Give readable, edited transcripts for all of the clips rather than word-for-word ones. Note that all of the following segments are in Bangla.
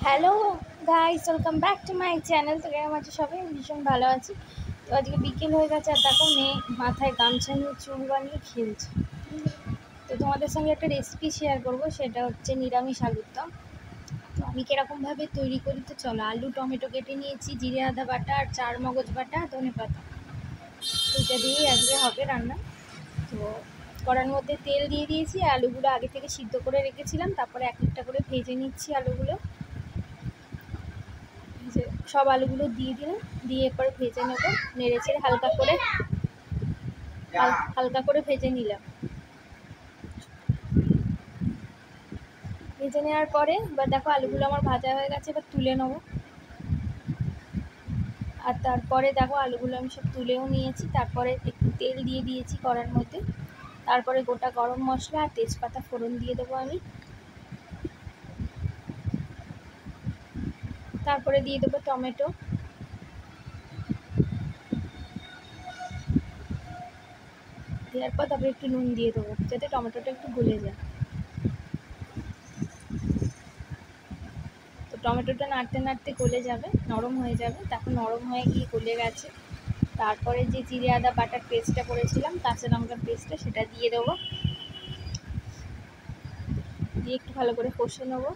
Hello guys, welcome back to my channel. তো কেমন আছো সবাই? আমি ভীষণ ভালো আছি। তো আজকে বিকেল হয়ে গেছে আর দেখো মেয়ে মাথায় গামছা নিয়ে চুল বানিয়ে খেলছে। তো তোমাদের সঙ্গে একটা রেসিপি শেয়ার করব, সেটা হচ্ছে নিরামিষ আলুর দম। তো আমি কীরকমভাবে তৈরি করি তো চলো। আলু টমেটো কেটে নিয়েছি, জিরে আদা বাটা আর চার মগজ বাটা, ধনে পাতা, এটা দিয়েই আজকে হবে রান্না। তো কড়ার মধ্যে তেল দিয়ে দিয়েছি, আলুগুলো আগে থেকে সিদ্ধ করে রেখেছিলাম, তারপরে এক একটা করে ভেজে নিচ্ছি আলুগুলো। সব আলুগুলো দিয়ে দিলাম, দিয়ে এরপরে ভেজে নেবো, নেড়ে চেড়ে হালকা করে ভেজে নিলাম। ভেজে নেওয়ার পরে এবার দেখো আলুগুলো আমার ভাজা হয়ে গেছে, এবার তুলে নেবো। আর তারপরে দেখো আলুগুলো আমি সব তুলেও নিয়েছি। তারপরে একটু তেল দিয়ে দিয়েছি কড়ার মধ্যে, তারপরে গোটা গরম মশলা আর তেজপাতা ফোড়ন দিয়ে দেবো আমি। তারপরে দিয়ে দেবো টমেটো, দেওয়ার পর তারপরে একটু নুন দিয়ে দেবো যাতে টমেটোটা একটু গলে যায়। তো টমেটোটা নাড়তে নাড়তে গলে যাবে, নরম হয়ে যাবে। দেখো নরম হয়ে গিয়ে গলে গেছে। তারপরে যে জিরে আদা বাটার পেস্টটা করেছিলাম, কাঁচা লঙ্কার পেস্টটা, সেটা দিয়ে দেবো। দিয়ে একটু ভালো করে কষে নেবো।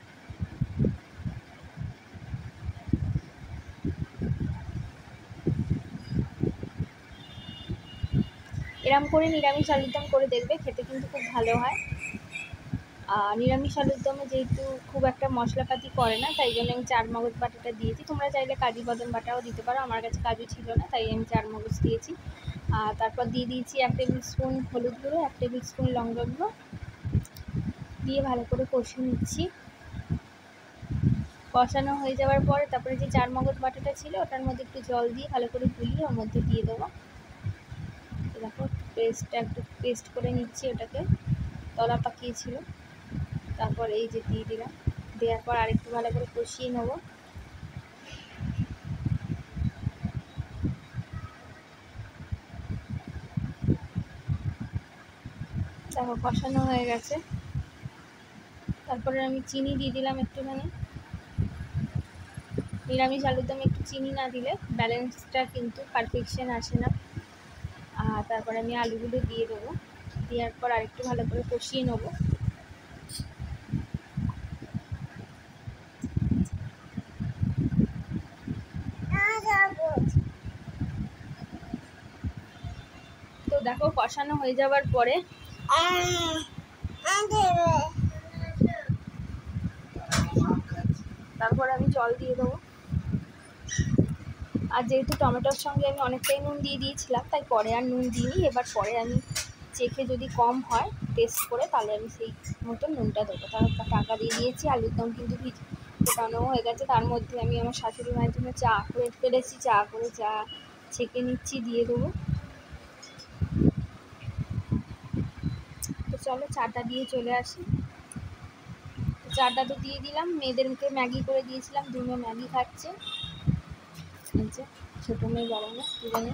এরম করে নিরামিষ আলুর দম করে দেখবে, খেতে কিন্তু খুব ভালো হয়। আর নিরামিষ আলুর দমে যেহেতু খুব একটা মশলাপাতি করে না, তাই জন্য আমি চার মগজ বাটাটা দিয়েছি। তোমরা চাইলে কাজু বাদাম বাটাও দিতে পারো, আমার কাছে কাজু ছিল না তাই আমি চার মগজ দিয়েছি। আর তারপর দিয়ে দিয়েছি 1 টেবিল স্পুন হলুদ গুঁড়ো, 1 টেবিল স্পুন লঙ্কা গুঁড়ো, দিয়ে ভালো করে কষে নিচ্ছি। কষানো হয়ে যাওয়ার পরে তারপরে যে চার মগজ বাটাটা ছিল ওটার মধ্যে একটু জল দিয়ে ভালো করে গুলিয়ে ওর মধ্যে দিয়ে দেবো। দেখো পেস্টটা একটু পেস্ট করে নিচ্ছি, ওটাকে তলা পাকিয়েছিল। তারপর এই যে দিয়ে দিলাম, দেওয়ার পর আরেকটু ভালো করে কষিয়ে নেবো। দেখো কষানো হয়ে গেছে। তারপরে আমি চিনি দিয়ে দিলাম একটুখানি। নিরামিষ আলুর দমে একটু চিনি না দিলে ব্যালেন্সটা কিন্তু পারফেকশন আসে না। আর তারপরে আমি আলুগুলো দিয়ে দেবো, দেওয়ার পর আরেকটু ভালো করে কষিয়ে নেবো। তো দেখো কষানো হয়ে যাওয়ার পরে তারপর আমি জল দিয়ে দেবো। আর যেহেতু টমেটোর সঙ্গে আমি অনেকটাই নুন দিয়ে দিয়েছিলাম, তাই পরে আর নুন দিইনি। এবার পরে আমি চেখে যদি কম হয় টেস্ট করে, তাহলে আমি সেই মতন নুনটা দেবো। তারপর টাকা দিয়ে দিয়েছি। আলুর দম কিন্তু ফোটানো হয়ে গেছে। তার মধ্যে আমি আমার শাশুড়ি মায়ের জন্য চা করে ফেলেছি, চা ছেঁকে নিচ্ছি, দিয়ে দেবো। তো চলো চাটা দিয়ে চলে আসি। চাটা তো দিয়ে দিলাম। মেয়েদেরকে ম্যাগি করে দিয়েছিলাম, 2 মেয়ে ম্যাগি খাচ্ছে। ছোটো মেয়ে বড় মেয়ে দুজনে।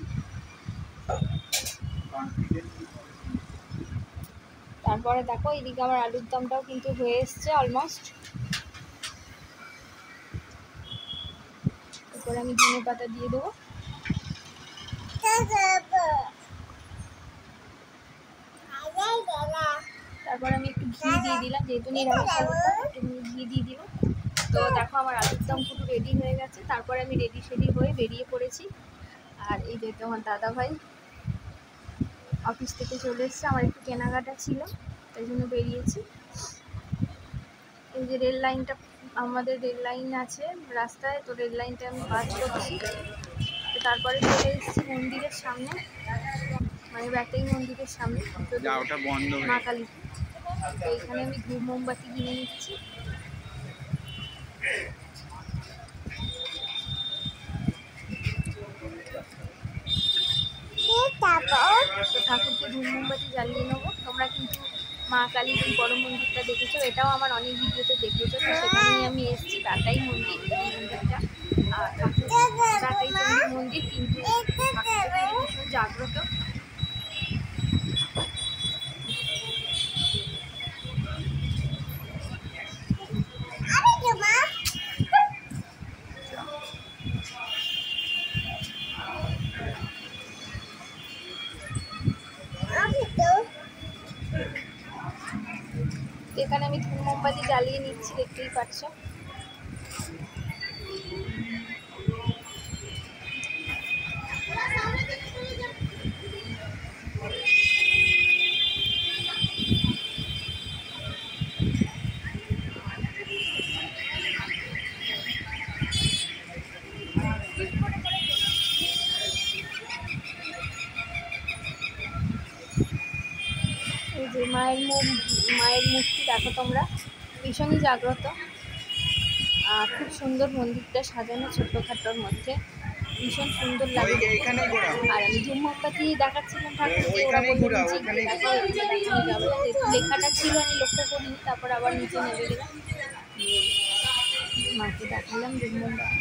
তারপরে দেখো এদিকে আমার আলুর দমটাও কিন্তু হয়ে এসছে অলমোস্ট। এরপরে আমি ধনে পাতা দিয়ে দেবো। তারপর আমি একটু ঘি দিয়ে দিলাম, যেহেতু নিরামিষ আলুর দম একটু ঘি দিয়ে দিলাম। তো দেখো আমার আলুর দম পুরো রেডি হয়ে গেছে। তারপরে আমি রেডি হয়ে বেরিয়ে পড়েছি। আর এই যে তোমার দাদা ভাই অফিস থেকে চলে এসছে, আমার একটু কেনাকাটা ছিল তাই জন্য বেরিয়েছি। এই যে রেল লাইনটা, আমাদের রেল লাইন আছে রাস্তায়, তো রেল লাইনটা আমি পাস করছি। তো তারপরে চলে এসেছি মন্দিরের সামনে, মানে ব্যাটাই মন্দিরের সামনে, মা কালী। তো এইখানে আমি ধূপ মোমবাতি কিনে নিচ্ছি। তো ঠাকুরকে ধূপ মোমবাতি জ্বালিয়ে নেবো। তোমরা কিন্তু মা কালীর এই বড় মন্দিরটা দেখেছো, এটাও আমার অনেক ভিডিওতে দেখেছো। তো সেখানেই আমি এসেছি, টাটাই মন্দির এই মন্দিরটা। আর ঠাকুর টাটাই মন্দির, কিন্তু ভীষণ জাগ্রত। জ্বালিয়ে নিচ্ছি, দেখতেই পাচ্ছ। এই যে মায়ের মূর্তি দেখো তোমরা, ভীষণই জাগ্রত। খুব সুন্দর মন্দিরটা সাজানো ছোট্টখাটোর মধ্যে, ভীষণ সুন্দর লাগে। আর আমি ধূম মোমবাতি দেখাচ্ছিলাম ঠাকুরকে, ওরা বললো নিচে দেখো, লেখাটা ছিল আমি লক্ষ্য করিনি, তারপর আবার নিচে নেমে গেলাম, মাকে দেখালাম ধূম মোমবাতি।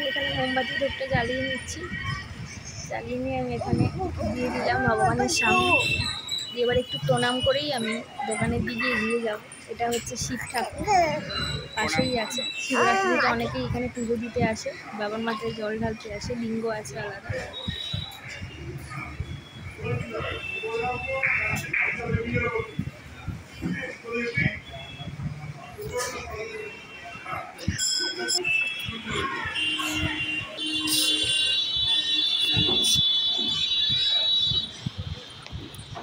এখানে মোমবাতি ধূপটা জ্বালিয়ে নিচ্ছি, জ্বালিয়ে নিয়ে আমি এখানে দিয়ে দিলাম ভগবানের সামনে, দিয়ে এবার একটু প্রণাম করেই আমি দোকানের দিকে এগিয়ে যাব। এটা হচ্ছে শিব ঠাকুর, পাশেই আছে। শিবরাত্রিতে অনেকেই এখানে পুজো দিতে আসে, বাবার মাথায় জল ঢালতে আসে, লিঙ্গ আছে আলাদা।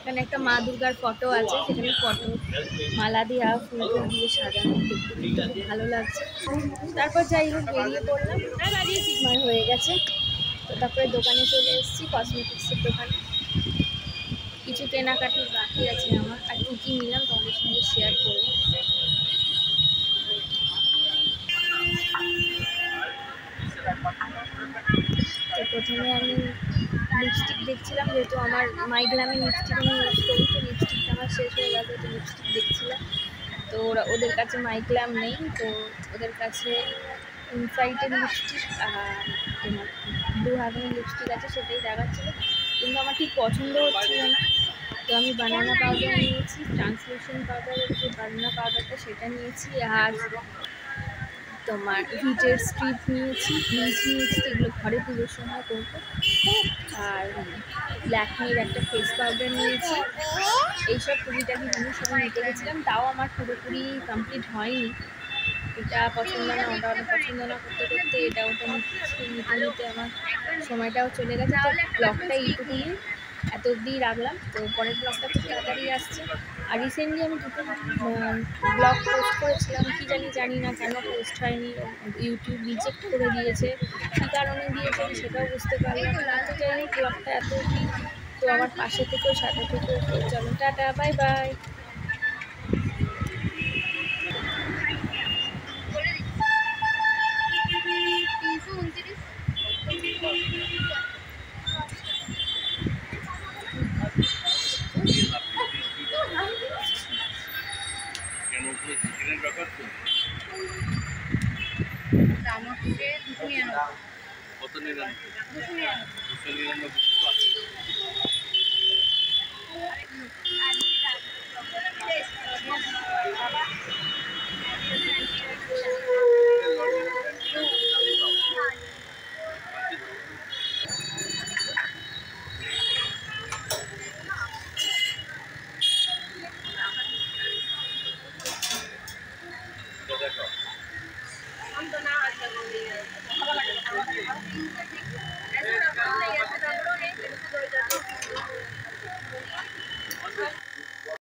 এখানে একটা মা দুর্গার ফটো আছে, সেখানে ফটো মালা দেওয়া, ফুল দিয়ে সাজানো, দেখতে খুব ভালো লাগছে। তারপর যাই হোক বেরিয়ে পড়লাম, সময় হয়ে গেছে। তো তারপরে দোকানে চলে এসেছি, কসমেটিক্সের দোকানে। কিছু কেনাকাটি বাকি আছে আমার, আর কী কী নিলাম তোমাদের সঙ্গে শেয়ার করবো। তো প্রথমে আমি লিপস্টিক দেখছিলাম, যেহেতু আমার মাইগ্রামের লিপস্টিক আমি ইউজ করি, তো লিপস্টিকটা আমার শেষ হয়ে গেছে, তো লিপস্টিক দেখছিলাম। তো ওদের কাছে মাইগ্রাম নেই, তো ওদের কাছে ইনসাইটের লিপস্টিক তোমার ব্লু হাভেনের লিপস্টিক আছে, সেটাই দেখাচ্ছিলো, কিন্তু আমার ঠিক পছন্দ হচ্ছিল না। তো আমি বানানা পাউডার নিয়েছি, ট্রান্সলেশন পাউডারের যে বানানা পাউডারটা সেটা নিয়েছি, আর তোমার হিটের স্ট্রিপ নিয়েছি, ব্লিচ নিয়েছি, যেগুলো ঘরে পুজোর সময় করবো, আর ল্যাকমির একটা ফেস পাউডার নিয়েছি। এইসব টুকিটাকি জিনিস আমি নিতে গেছিলাম, তাও আমার পুরোপুরি কমপ্লিট হয়নি। এটা পছন্দ না, ওটা পছন্দ না করতে করতে এটা ওটা নিতে আমার সময়টাও চলে গেছে। তো ব্লগটা এইটুকুই, এত অবধিই রাখলাম। তো পরের ব্লগটা খুব তাড়াতাড়ি আসছে। আর রিসেন্টলি আমি দুটো ব্লগ পোস্ট করেছিলাম, কি জানি না কেন পোস্ট হয়নি, ইউটিউব রিজেক্ট করে দিয়েছে, কী কারণে দিয়েছে আমি সেটাও বুঝতে পারলাম না। তো যাই হোক ব্লগটা এত অবধি, তো আমার পাশে থেকেও সাথে থেকেও। তো চলো টাটা, বাই বাই। কত নিলাম? 200